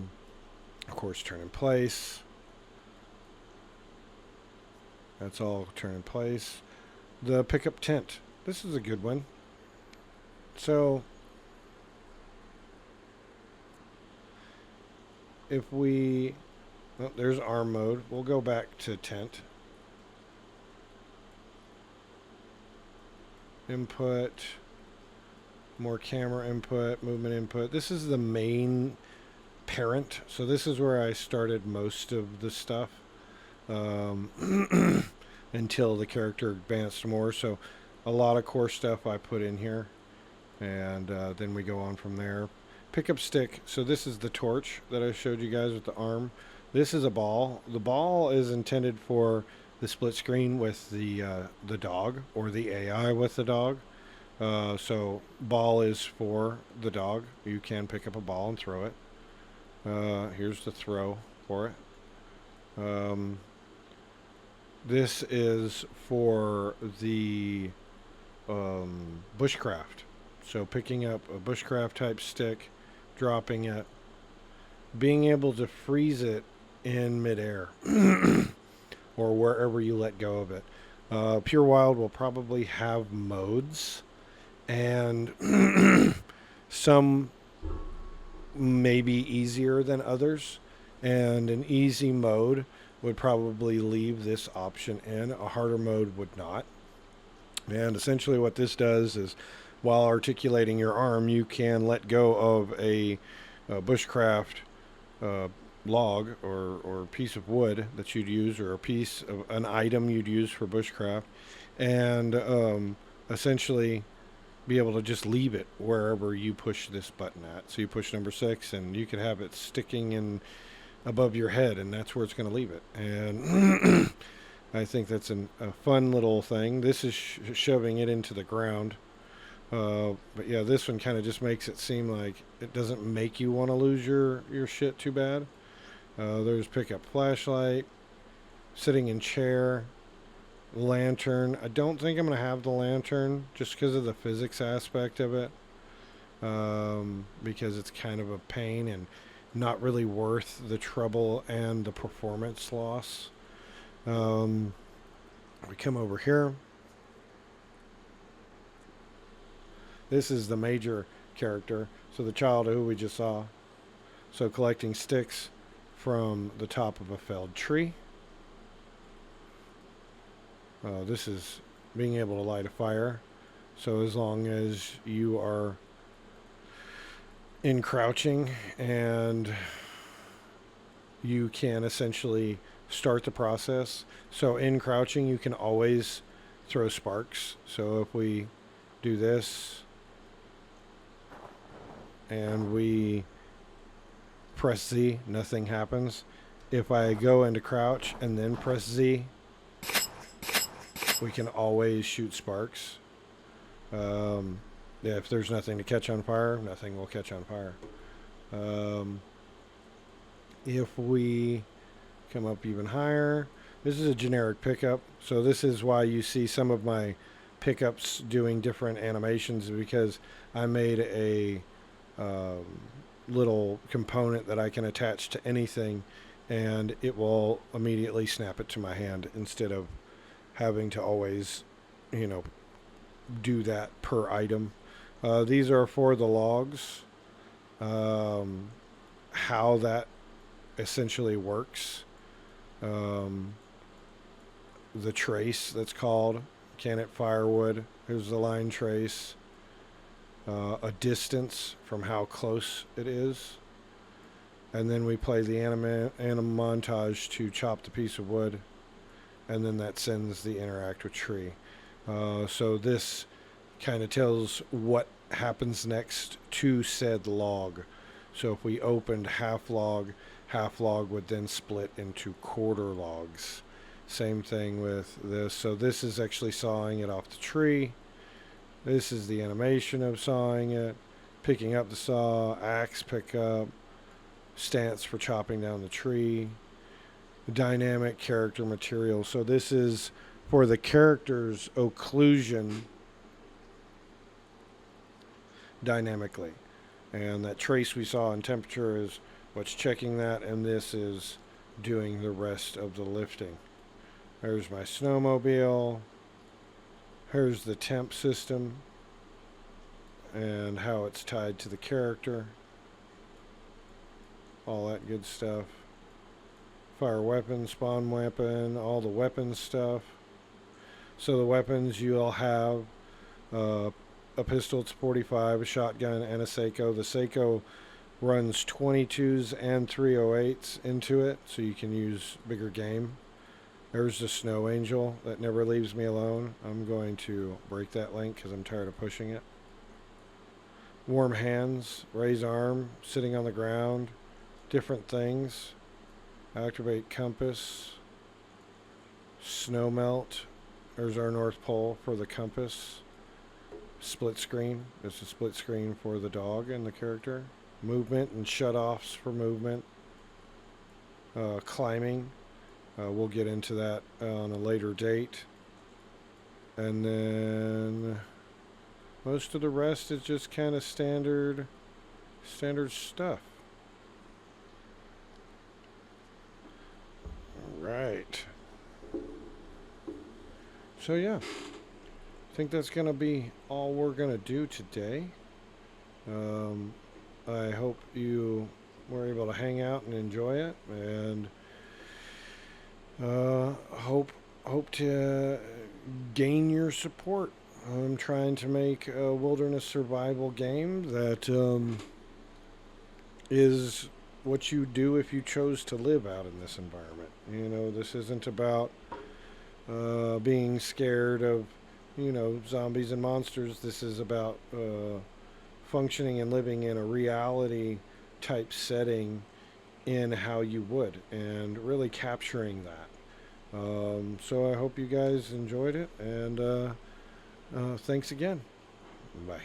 course, turn in place. That's all turn in place. The pickup tent. This is a good one. So if we, well, there's arm mode. We'll go back to tent. Input, more camera input, movement input. This is the main parent. So this is where I started most of the stuff until the character advanced more. So a lot of core stuff I put in here, and then we go on from there. Pickup stick. So this is the torch that I showed you guys with the arm. This is a ball. The ball is intended for the split screen with the dog, or the AI with the dog. So ball is for the dog. You can pick up a ball and throw it. Here's the throw for it. This is for the bushcraft. So picking up a bushcraft type stick, dropping it, being able to freeze it in midair or wherever you let go of it. Pure Wild will probably have modes, and some may be easier than others, and an easy mode would probably leave this option in. A harder mode would not. And essentially what this does is, while articulating your arm, you can let go of a bushcraft log or piece of wood that you'd use, or a piece of an item you'd use for bushcraft, and essentially be able to just leave it wherever you push this button at. So you push number 6 and you could have it sticking in above your head, and that's where it's going to leave it. And I think that's a fun little thing. This is shoving it into the ground. But yeah, this one kind of just makes it seem like it doesn't make you want to lose your shit too bad. There's pickup flashlight, sitting in chair, lantern. I don't think I'm going to have the lantern just because of the physics aspect of it. Because it's kind of a pain and not really worth the trouble and the performance loss. We come over here. This is the major character. So the child who we just saw. So collecting sticks from the top of a felled tree. This is being able to light a fire. So as long as you are in crouching and you can essentially start the process. So in crouching, you can always throw sparks. So if we do this and we press Z, nothing happens. If I go into crouch and then press Z, we can always shoot sparks. Yeah, if there's nothing to catch on fire, nothing will catch on fire. If we come up even higher, this is a generic pickup, so this is why you see some of my pickups doing different animations, because I made a little component that I can attach to anything, and it will immediately snap it to my hand instead of having to always, do that per item. These are for the logs. How that essentially works. The trace, that's called. Can it firewood? Here's the line trace. A distance from how close it is. And then we play the anim montage to chop the piece of wood. And then that sends the interact with tree. So this kind of tells what happens next to said log. So if we opened half log would then split into quarter logs. Same thing with this. So this is actually sawing it off the tree. This is the animation of sawing it, picking up the saw, axe pickup, stance for chopping down the tree, dynamic character material. So this is for the character's occlusion dynamically. And that trace we saw in temperature is what's checking that, and this is doing the rest of the lifting. There's my snowmobile. Here's the temp system and how it's tied to the character. All that good stuff. Fire weapon, spawn weapon, all the weapons stuff. So the weapons, you'll have a pistol, it's 45, a shotgun, and a Seiko. The Seiko runs 22s and 308s into it, so you can use bigger game. There's the Snow Angel that never leaves me alone. I'm going to break that link because I'm tired of pushing it. Warm hands, raise arm, sitting on the ground, different things. Activate compass. Snow melt. There's our North Pole for the compass. Split screen. It's a split screen for the dog and the character. Movement and shut-offs for movement. Climbing. We'll get into that on a later date. And then most of the rest is just kind of standard stuff. Right. So yeah, I think that's going to be all we're going to do today. I hope you were able to hang out and enjoy it, and hope to gain your support. I'm trying to make a wilderness survival game that is what you do if you chose to live out in this environment. This isn't about being scared of zombies and monsters. This is about functioning and living in a reality type setting in how you would, and really capturing that. So I hope you guys enjoyed it, and thanks again. Bye.